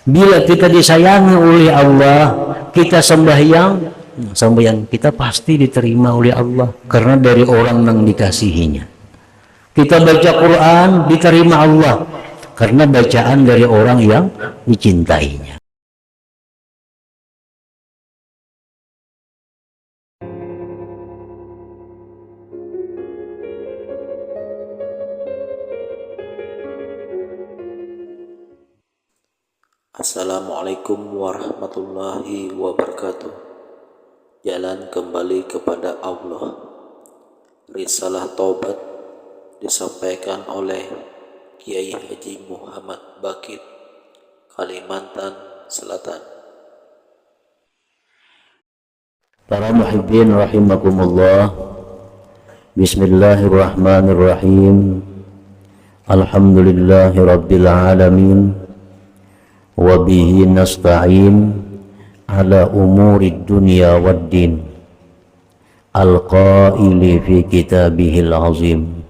Bila kita disayangi oleh Allah, kita sembahyang kita pasti diterima oleh Allah karena dari orang yang dikasihinya. Kita baca Quran diterima Allah karena bacaan dari orang yang dicintainya. Assalamualaikum warahmatullahi wabarakatuh. Jalan kembali kepada Allah. Risalah Taubat disampaikan oleh Kiai Haji Muhammad Bakir, Kalimantan Selatan. Para muhibbin rahimakumullah. Bismillahirrahmanirrahim. Alhamdulillahi rabbil alamin. Wabihi nasta'in ala umurid dunya waddin al-qaili fi kitabihil azim.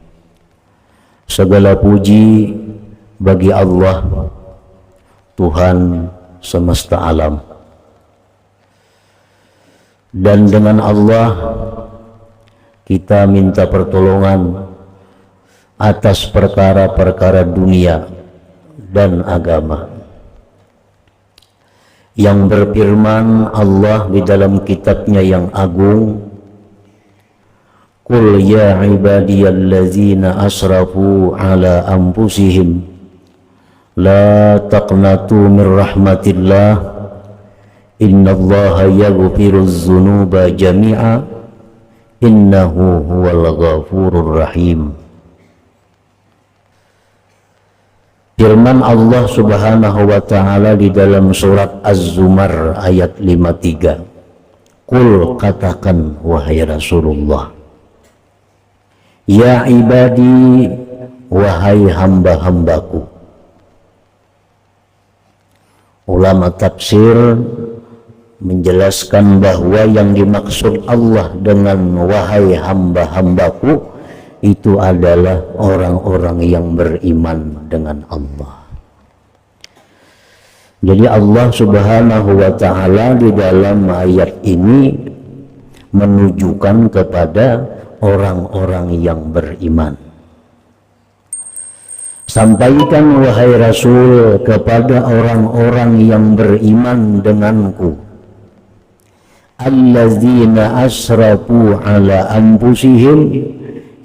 Segala puji bagi Allah, Tuhan semesta alam, dan dengan Allah kita minta pertolongan atas perkara-perkara dunia dan agama. Yang berfirman Allah di dalam kitabnya yang agung, Qul ya ibadiyallazina asrafu ala anfusihim la taqnatu min rahmatillah innallaha yaghfiruz dzunuba jami'a innahu huwal ghafurur rahim. Firman Allah subhanahu wa ta'ala di dalam surat Az-Zumar ayat 53. Qul, katakan wahai Rasulullah, ya ibadi, wahai hamba-hambaku. Ulama tafsir menjelaskan bahwa yang dimaksud Allah dengan wahai hamba-hambaku itu adalah orang-orang yang beriman dengan Allah. Jadi Allah subhanahu wa ta'ala di dalam ayat ini menunjukkan kepada orang-orang yang beriman. Sampaikan wahai Rasul kepada orang-orang yang beriman denganku, allazina asrafu ala anfusihim,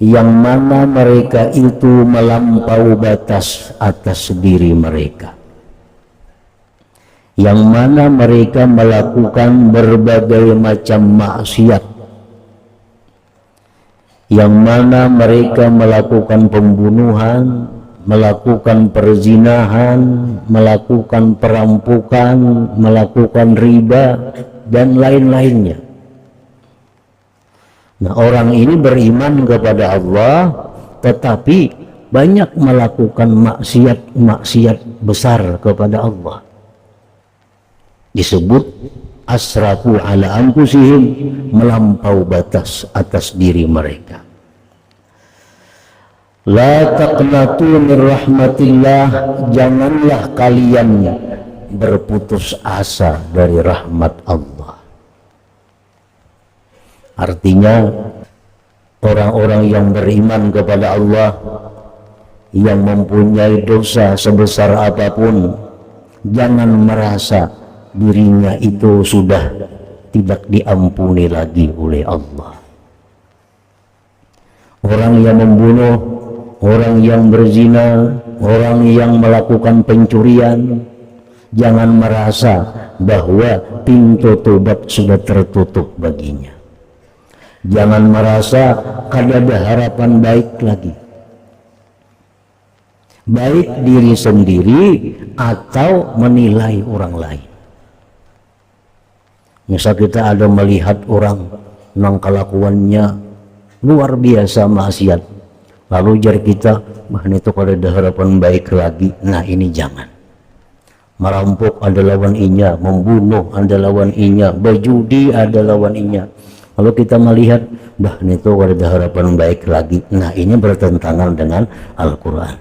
yang mana mereka itu melampaui batas atas diri mereka, yang mana mereka melakukan berbagai macam maksiat, yang mana mereka melakukan pembunuhan, melakukan perzinahan, melakukan perampokan, melakukan riba, dan lain-lainnya. Nah, orang ini beriman kepada Allah tetapi banyak melakukan maksiat besar kepada Allah. Disebut asrafu ala anfusihim, melampaui batas atas diri mereka. La taqnatu min rahmatillah, janganlah kalian berputus asa dari rahmat Allah. Artinya orang-orang yang beriman kepada Allah, yang mempunyai dosa sebesar apapun, jangan merasa dirinya itu sudah tidak diampuni lagi oleh Allah. Orang yang membunuh, orang yang berzina, orang yang melakukan pencurian, jangan merasa bahwa pintu tobat sudah tertutup baginya. Jangan merasa kada ada harapan baik lagi, baik diri sendiri atau menilai orang lain. Misal kita ada melihat orang nang kelakuannya luar biasa maksiat, lalu jar kita, itu kada ada harapan baik lagi. Nah, ini jangan. Merampok ada lawan inya, membunuh ada lawan inya, berjudi ada lawan inya. Kalau kita melihat, itu ada harapan baik lagi. Nah, ini bertentangan dengan Al-Quran.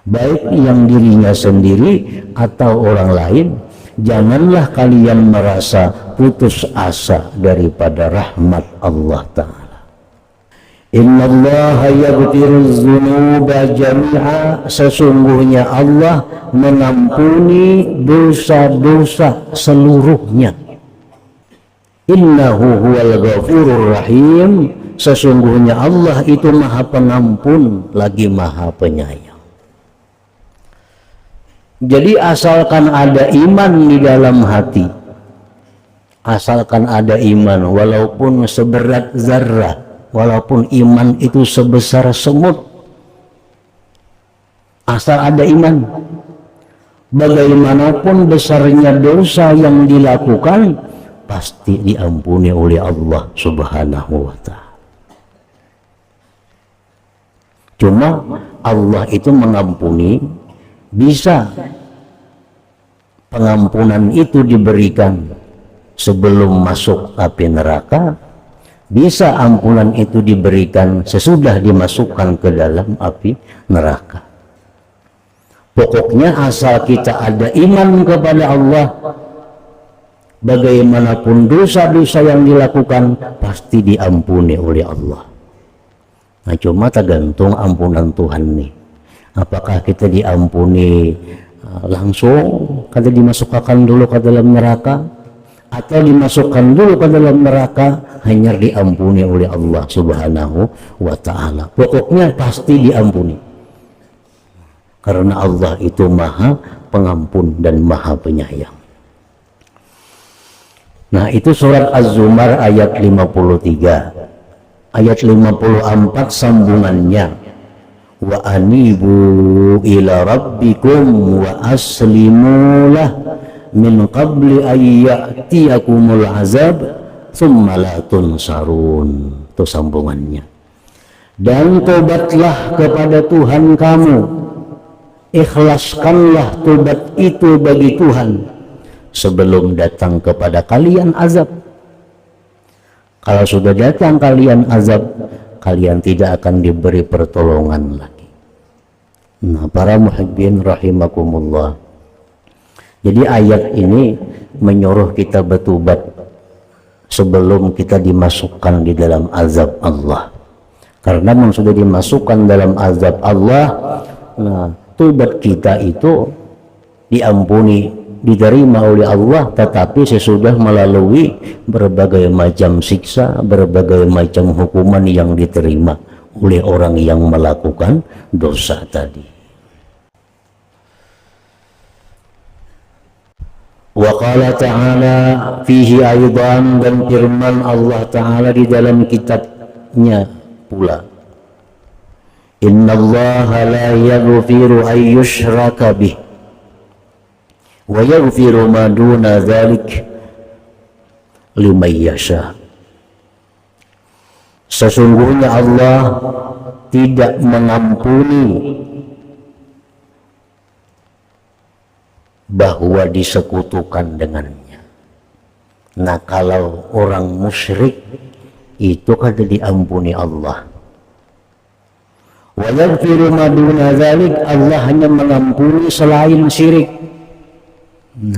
baik yang dirinya sendiri atau orang lain. Janganlah kalian merasa putus asa daripada rahmat Allah Ta'ala. Innallaha yaghfiruz dzunuba jami'a, sesungguhnya Allah mengampuni dosa-dosa seluruhnya. Innahu huwal ghafurur rahim, sesungguhnya Allah itu maha pengampun lagi maha penyayang. Jadi asalkan ada iman di dalam hati, asalkan ada iman walaupun seberat zarrah, walaupun iman itu sebesar semut, asal ada iman, bagaimanapun besarnya dosa yang dilakukan pasti diampuni oleh Allah Subhanahu wa Ta'ala. Cuma Allah itu mengampuni, bisa pengampunan itu diberikan sebelum masuk api neraka, bisa ampunan itu diberikan sesudah dimasukkan ke dalam api neraka. Pokoknya asal kita ada iman kepada Allah, bagaimanapun dosa-dosa yang dilakukan pasti diampuni oleh Allah. Nah, cuma tergantung ampunan Tuhan nih. Apakah kita diampuni langsung, kada dimasukkan dulu ke dalam neraka, atau dimasukkan dulu ke dalam neraka hanya diampuni oleh Allah Subhanahu wa Ta'ala. Pokoknya pasti diampuni, karena Allah itu maha pengampun dan maha penyayang. Nah, itu surat Az-Zumar ayat 53. Ayat 54 sambungannya, wa anibu ila rabbikum wa aslimu lah min qabli ayyatiyakumul azab thumma la tunsarun. Itu sambungannya. Dan tobatlah kepada Tuhan kamu, ikhlaskanlah tobat itu bagi Tuhan sebelum datang kepada kalian azab. Kalau sudah datang kalian azab, kalian tidak akan diberi pertolongan lagi. Nah, para muhibbin rahimakumullah, jadi ayat ini menyuruh kita bertobat sebelum kita dimasukkan di dalam azab Allah. Karena memang sudah dimasukkan dalam azab Allah, nah, tobat kita itu diampuni, diterima oleh Allah, tetapi sesudah melalui berbagai macam siksa, berbagai macam hukuman yang diterima oleh orang yang melakukan dosa tadi. Wa qala ta'ala fihi aidan, dan firman Allah Ta'ala di dalam kitabnya pula, innallaha la yaghfiru an yushraka bih wa yaghfiru ma duna dzalik liman yasha. Sesungguhnya Allah tidak mengampuni bahwa disekutukan dengannya. Nah, kalau orang musyrik itu kada diampuni Allah. Wa yaghfiru ma duna dzalik, Allah hanya mengampuni selain syirik.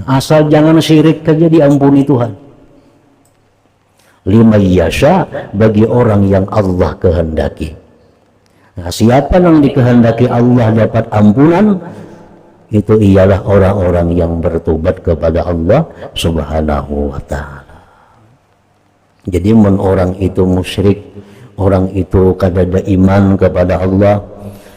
Asal jangan syirik saja diampuni Tuhan. Liman yasha, bagi orang yang Allah kehendaki. Nah, siapa yang dikehendaki Allah dapat ampunan, itu ialah orang-orang yang bertobat kepada Allah Subhanahu wa Ta'ala. Jadi mun orang itu musyrik, orang itu kada ada iman kepada Allah,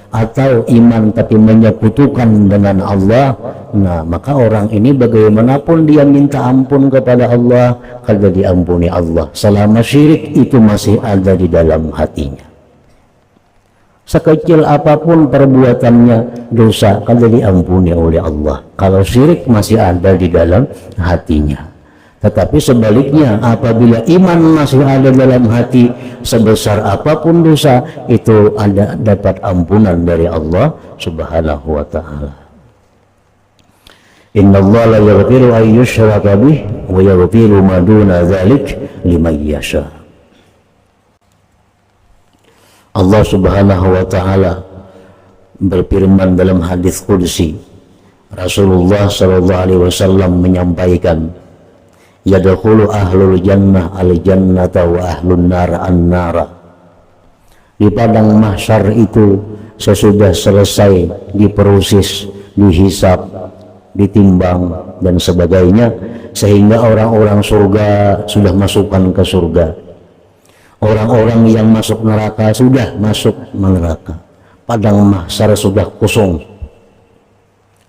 atau iman tapi menyekutukan dengan Allah, nah maka orang ini bagaimanapun dia minta ampun kepada Allah, kada diampuni Allah selama syirik itu masih ada di dalam hatinya. Sekecil apapun perbuatannya dosa, kada diampuni oleh Allah kalau syirik masih ada di dalam hatinya. Tetapi sebaliknya, apabila iman masih ada dalam hati, sebesar apapun dosa itu ada dapat ampunan dari Allah Subhanahu wa Ta'ala. Innallaha la yaghfiru an yushraka bih wa yaghfiru ma duna dzalik liman yasha. Allah Subhanahu wa Ta'ala berfirman dalam hadis qudsi, Rasulullah sallallahu alaihi wasallam menyampaikan, yadkhulu ahlul jannah al jannata wa ahlun nar an nara. Di padang mahsyar itu sesudah selesai diproses, dihisab, ditimbang dan sebagainya, sehingga orang-orang surga sudah masukkan ke surga, orang-orang yang masuk neraka sudah masuk neraka. Padang mahsyar sudah kosong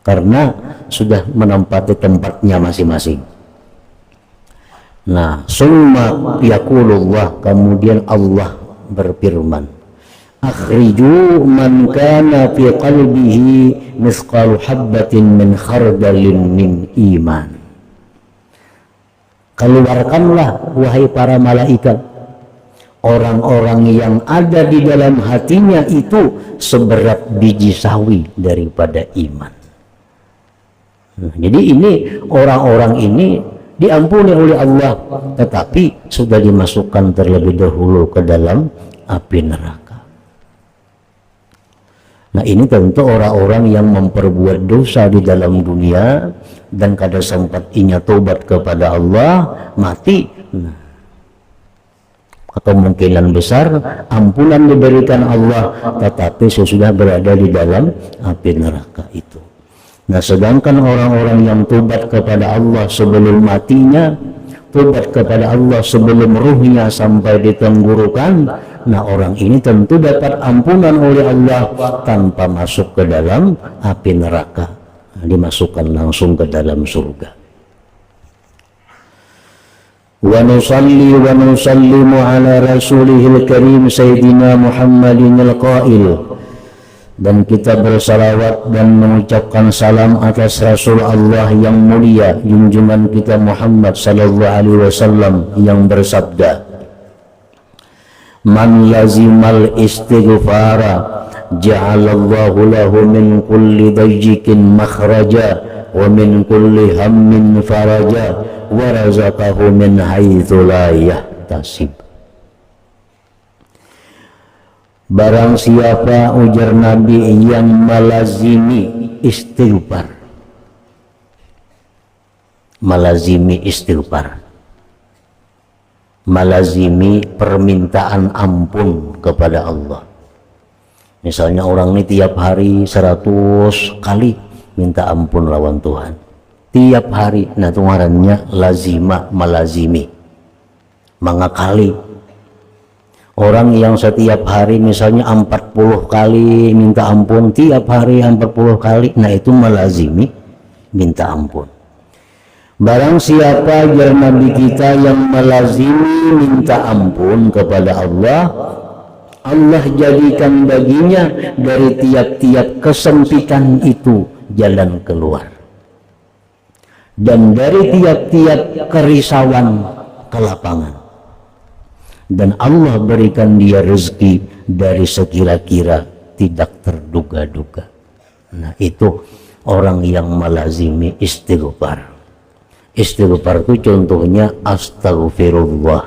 karena sudah menempati tempatnya masing-masing. Nah, summa yaqulullah, kemudian Allah berfirman, akhriju man kana fi qalbihi mithqalu habbatin min khardalin min iman. Keluarkanlah wahai para malaikat orang-orang yang ada di dalam hatinya itu seberat biji sawi daripada iman. Nah, jadi ini orang-orang ini diampuni oleh Allah, tetapi sudah dimasukkan terlebih dahulu ke dalam api neraka. Nah, ini tentu orang-orang yang memperbuat dosa di dalam dunia dan kada sempat inya tobat kepada Allah, mati. Nah, kemungkinan besar ampunan diberikan Allah, tetapi sesudah berada di dalam api neraka itu. Nah, sedangkan orang-orang yang tobat kepada Allah sebelum matinya, tobat kepada Allah sebelum ruhnya sampai di tenggorokan, nah orang ini tentu dapat ampunan oleh Allah tanpa masuk ke dalam api neraka, dimasukkan langsung ke dalam surga. Wa nusalli wa nusallimu ala rasulihil karim sayyidina Muhammadin al-qail, dan kita bersalawat dan mengucapkan salam atas Rasul Allah yang mulia, junjungan kita Muhammad sallallahu alaihi wasallam yang bersabda, man lazimal istighfara ja'alallahu lahu min kulli dayyikin makhraja wa min kulli hammin faraja wa razaqahu min haitsu la yahtasib. Barang siapa, ujar Nabi, yang melazimi istighfar, melazimi istighfar, melazimi permintaan ampun kepada Allah. Misalnya orang ini tiap hari 100 kali minta ampun lawan Tuhan, tiap hari. Nah, itu ngarannya lazima, melazimi, mengakali. Orang yang setiap hari misalnya 40 kali minta ampun, tiap hari 40 kali, nah itu melazimi minta ampun. Barang siapa, jar Nabi kita, yang melazimi minta ampun kepada Allah, Allah jadikan baginya dari tiap-tiap kesempitan itu jalan keluar, dan dari tiap-tiap kerisauan kelapangan. Dan Allah berikan dia rezeki dari sekira-kira tidak terduga-duga. Nah, itu orang yang melazimi istighfar. Istighfar itu contohnya astagfirullah.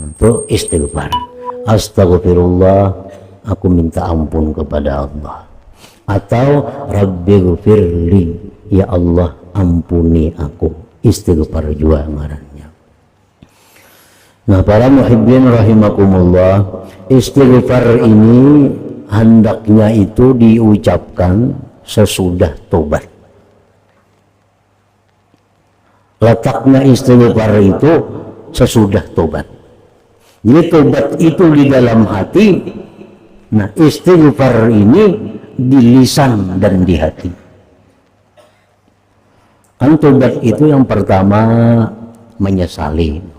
Itu istighfar. Astagfirullah, aku minta ampun kepada Allah. Atau rabbighfirli, ya Allah ampuni aku. Istighfar juga ngarannya. Nah, para muhibbin rahimakumullah, istighfar ini hendaknya itu diucapkan sesudah tobat. Letaknya istighfar itu sesudah tobat. Jadi tobat itu di dalam hati, nah istighfar ini di lisan dan di hati. Kan tobat itu yang pertama menyesali.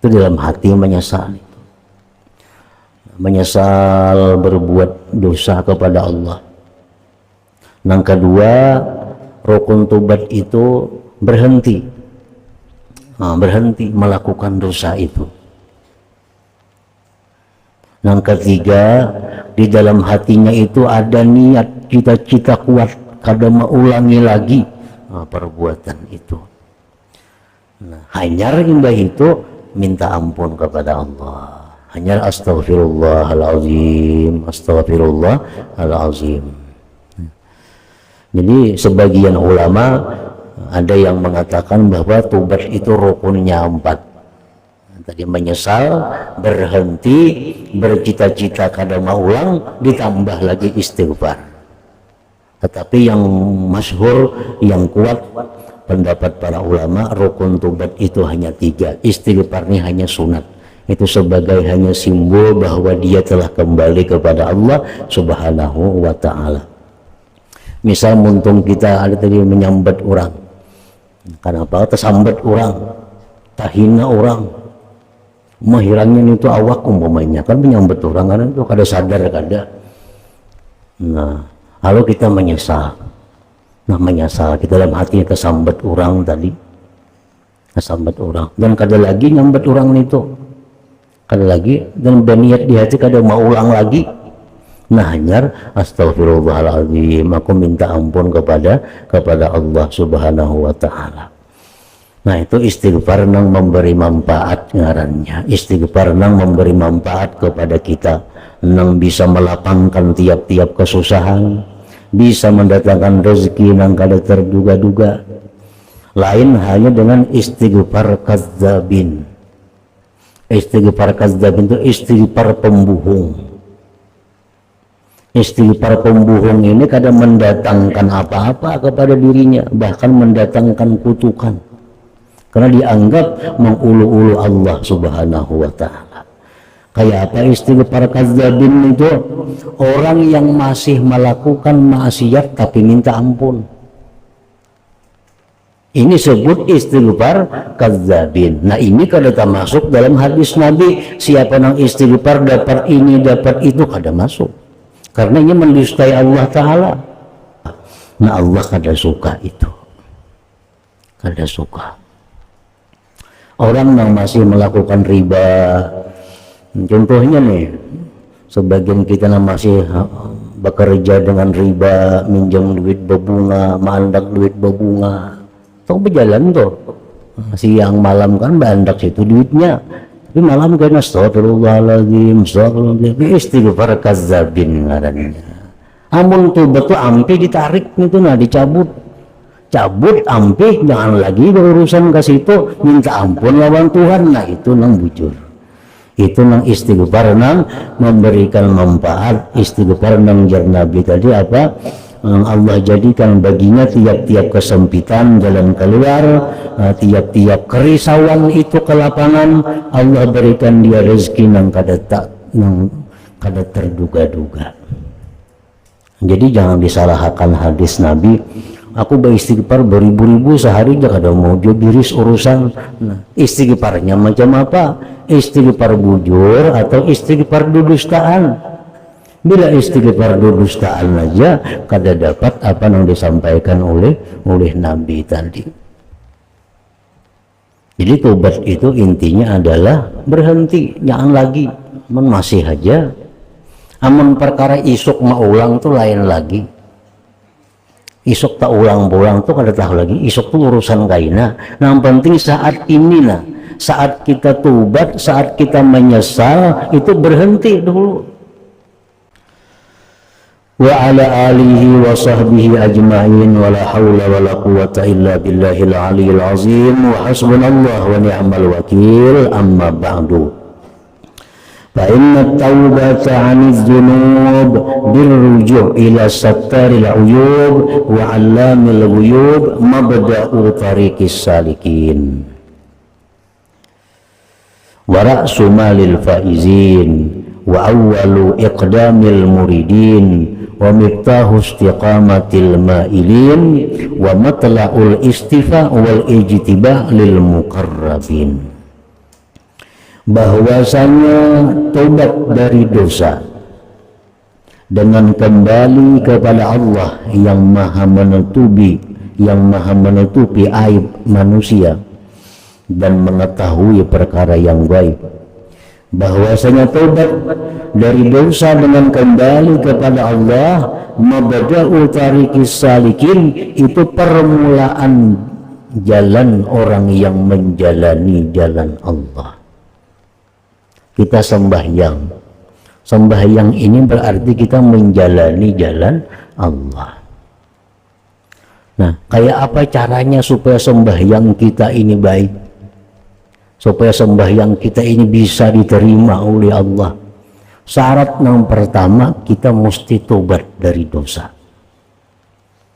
Itu dalam hati menyesal, menyesal berbuat dosa kepada Allah. Yang kedua, rukun tobat itu berhenti, berhenti melakukan dosa itu. Yang ketiga, di dalam hatinya itu ada niat, cita-cita kuat kada mengulangi lagi perbuatan itu. Nah, hanyar imbah itu minta ampun kepada Allah. hanya astaghfirullahalazim, astaghfirullahalazim. Jadi sebagian ulama ada yang mengatakan bahwa tobat itu rukunnya 4. Tadi menyesal, berhenti, bercita-cita kada mau ulang, ditambah lagi istighfar. Tetapi yang masyhur, yang kuat pendapat para ulama, rukun tobat itu hanya 3, istighfarnya hanya sunat. Itu sebagai hanya simbol bahwa dia telah kembali kepada Allah Subhanahu wa ta'ala. Misal muntung kita ada tadi menyambat orang, kenapa tersambat orang, tahina orang, mahirangnya itu awak umpamanya, kan menyambat orang kan itu kada sadar kada. Nah, lalu kita menyesal. Nah, menyesal kita dalam hati kesambat orang tadi, kesambat orang, dan kada lagi nyambat orang itu, kada lagi, dan berniat di hati kada mau ulang lagi. Nah, hanya astaghfirullahaladzim, aku minta ampun kepada Allah Subhanahu wa ta'ala. Nah, itu istighfar nang memberi manfaat ngarannya. Istighfar nang memberi manfaat kepada kita, nang bisa melapangkan tiap-tiap kesusahan, bisa mendatangkan rezeki nang kada terduga-duga. Lain hanya dengan istighfar kadzabin. Istighfar kadzabin itu istighfar pembohong. Istighfar pembohong ini kadang mendatangkan apa-apa kepada dirinya, bahkan mendatangkan kutukan, karena dianggap mengulu-ulu Allah Subhanahu wa ta'ala. Kayak apa istighfar kadzabin itu? Orang yang masih melakukan maksiat tapi minta ampun. Ini sebut istighfar kadzabin. Nah, ini kada masuk dalam hadis Nabi, siapa yang istighfar dapat ini dapat itu, kada masuk. Karena ini mendustai Allah Ta'ala. Nah, Allah kada suka itu, kada suka. Orang yang masih melakukan riba, contohnya nih, sebagian kita yang masih bekerja dengan riba, minjam duit berbunga, mandak duit berbunga, tuh berjalan tuh siang malam kan bandak situ duitnya, tapi malam kan astagfirullahaladzim, istighfar kadzabin ngarannya. Amun tuh betul ampi ditarik itu, nah dicabut, cabut ampi, jangan lagi berurusan ke situ, minta ampun lawan Tuhan. Nah, itu nang bujur, itu nang istighfar nang memberikan manfaat. Istighfar nang jar Nabi tadi apa? Allah jadikan baginya tiap-tiap kesempitan jalan keluar, tiap-tiap kerisauan itu ke lapangan, Allah berikan dia rezeki nang kada terduga-duga. Jadi jangan disalahkan hadis Nabi, aku beristighfar beribu-ribu sehari jangan ada mau biris urusan. Nah, istighfarnya macam apa? Istighfar bujur atau istighfar dudustaan? Bila istighfar dudustaan aja kada dapat apa yang disampaikan oleh Nabi tadi. Jadi tobat itu intinya adalah berhenti, jangan lagi, masih aja. Amun perkara isuk mau ulang tuh lain lagi. Isuk tak ulang-ulang tuh kada tahu lagi, isuk tuh urusan kaina. Nah, yang penting saat ini nah, saat kita tobat, saat kita menyesal, itu berhenti dulu. Wa ala alihi wa sahbihi ajma'in wa la hawla wa la quwwata illa billahil aliyyil azim wa hasbunallahu wa ni'mal wakil. Amma ba'du, fa inna at-taubata 'anidz dzunub birruju' ila sattaril 'uyub wa 'allamil ghuyub mabda'u tariqis salikin wa ra'su malil faizin wa awwalu iqdamil muridin wa miftahu istiqamatil mailin wa matla'ul istifa wal ijtiba lil muqarrabin. Bahwasanya tobat dari dosa dengan kembali kepada Allah yang maha menutupi aib manusia dan mengetahui perkara yang gaib. Bahwasanya tobat dari dosa dengan kembali kepada Allah, mabda'u tariqis salikin, itu permulaan jalan orang yang menjalani jalan Allah. kita sembahyang. Sembahyang ini berarti kita menjalani jalan Allah. Nah, kayak apa caranya supaya sembahyang kita ini baik? Supaya sembahyang kita ini bisa diterima oleh Allah. Syarat yang pertama, kita mesti tobat dari dosa.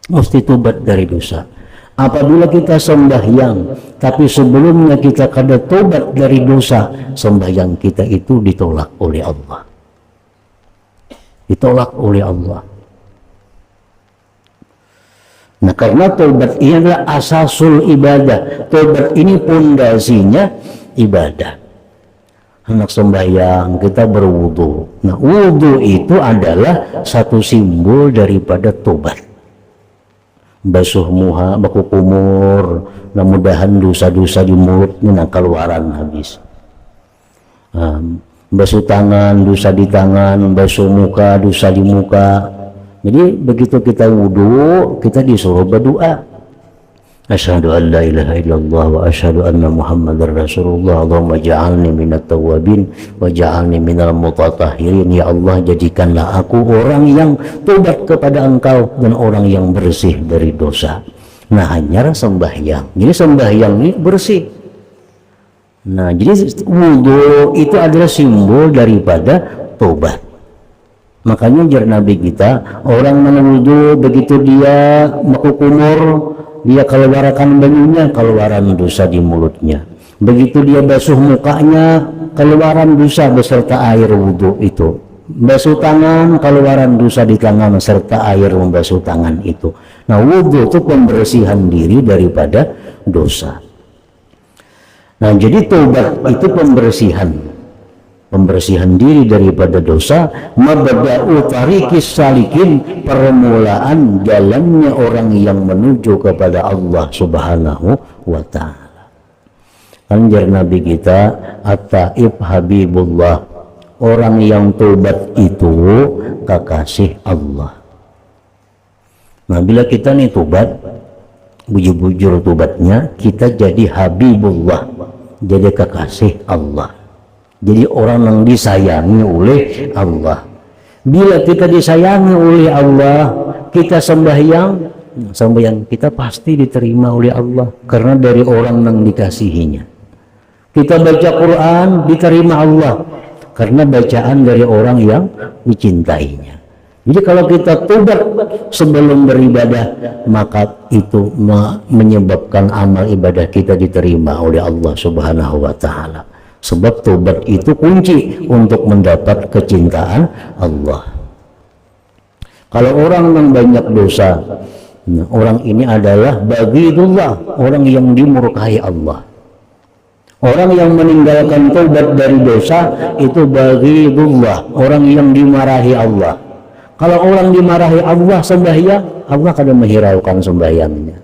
Mesti tobat dari dosa. Apabila kita sembahyang, tapi sebelumnya kita kada tobat dari dosa, sembahyang kita itu ditolak oleh Allah. Ditolak oleh Allah. Nah, karena tobat ini adalah asasul ibadah. Tobat ini pondasinya ibadah. Anak sembahyang kita berwudu. Nah, wudu itu adalah satu simbol daripada tobat. Basuh muha, baku kumur, nah mudahan dosa-dosa di mulutnya nah keluaran habis. Basuh tangan, dosa di tangan, basuh muka, dosa di muka. Jadi begitu kita wudu, kita disuruh berdoa. Asyhadu an la ilaha illallah wa asyhadu anna Muhammadar Rasulullah. Allahumma ja'alni minat tawabin wa ja'alni minal mutatahhirin. Ya Allah, jadikanlah aku orang yang tobat kepada Engkau dan orang yang bersih dari dosa. Nah, hanya sembahyang. Jadi sembahyang ini bersih. Nah, jadi wudu itu adalah simbol daripada tobat. Makanya jar Nabi kita, orang menwudu begitu dia makukumur, dia keluarkan banyunya, keluaran dosa di mulutnya. Begitu dia basuh mukanya, keluaran dosa beserta air wudu itu. Basuh tangan, keluaran dosa di tangan serta air membasuh tangan itu. Nah, wudu itu pembersihan diri daripada dosa. Nah, jadi tobat itu pembersihan diri daripada dosa. Mabda'u tariqis salikin, permulaan jalannya orang yang menuju kepada Allah Subhanahu wa ta'ala. Anjar Nabi kita, at-taib habibullah, orang yang tobat itu kekasih Allah. Nah, bila kita nih tobat, bujur-bujur tobatnya, kita jadi habibullah, jadi kekasih Allah, jadi orang yang disayangi oleh Allah. Bila kita disayangi oleh Allah, kita sembahyang kita pasti diterima oleh Allah, karena dari orang yang dikasihinya. Kita baca Quran, diterima Allah, karena bacaan dari orang yang dicintainya. Jadi kalau kita tobat sebelum beribadah, maka itu menyebabkan amal ibadah kita diterima oleh Allah Subhanahu wa ta'ala. Sebab tobat itu kunci untuk mendapat kecintaan Allah. Kalau orang yang banyak dosa, orang ini adalah baghidullah, orang yang dimurkai Allah. Orang yang meninggalkan tobat dari dosa itu baghidullah, orang yang dimarahi Allah. Kalau orang dimarahi Allah sembahyang, Allah kadang menghiraukan sembahyangnya.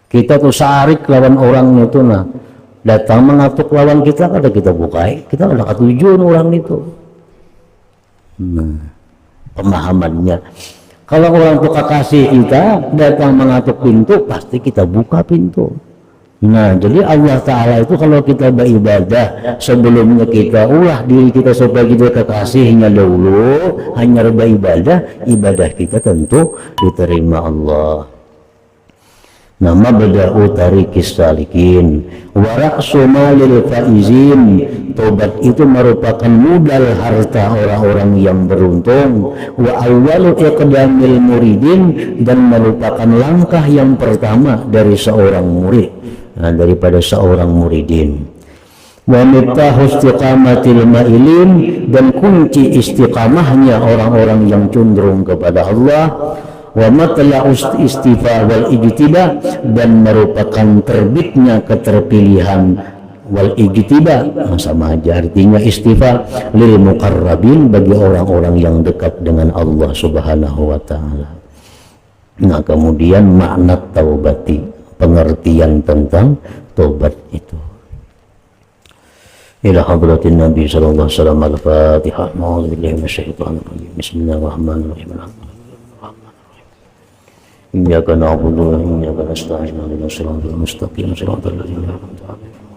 Kita tuh sarik lawan orang itu, nah datang mengatuk lawan kita, kada kita bukai, kita kada ketujuan orang itu. Nah, pemahamannya. Kalau orang tuh kekasih kita datang mengatuk pintu, pasti kita buka pintu. Nah, jadi Allah Ta'ala itu kalau kita beribadah, sebelumnya kita ulah diri kita supaya kita kekasihnya dahulu, hanya beribadah, ibadah kita tentu diterima Allah. Nama bada'u tariqis salikin wa ra'su malil faizin, tobat itu merupakan modal harta orang-orang yang beruntung. Wa awwalu iqdamil muridin, dan merupakan langkah yang pertama dari seorang murid, daripada seorang muridin. Wa miftahu istiqamatil ma'ilin, dan kunci istiqamahnya orang-orang yang cenderung kepada Allah. Wa matla'u istifa wal ijtiba, dan merupakan terbitnya keterpilihan wal ijtiba, sama aja artinya istifa, lil muqarrabin, bagi orang-orang yang dekat dengan Allah Subhanahu wa ta'ala. Nah, kemudian makna taubati, pengertian tentang tobat itu. Ila hadratin Nabi sallallahu alaihi wasallam. Al-Fatihah. A'udzubillahi minasyaitonir rajim. Bismillahirrahmanirrahim. Iyyaka na'budu wa iyyaka nasta'in. Ihdinas siratal mustaqim. Siratal ladzina an'amta 'alaihim.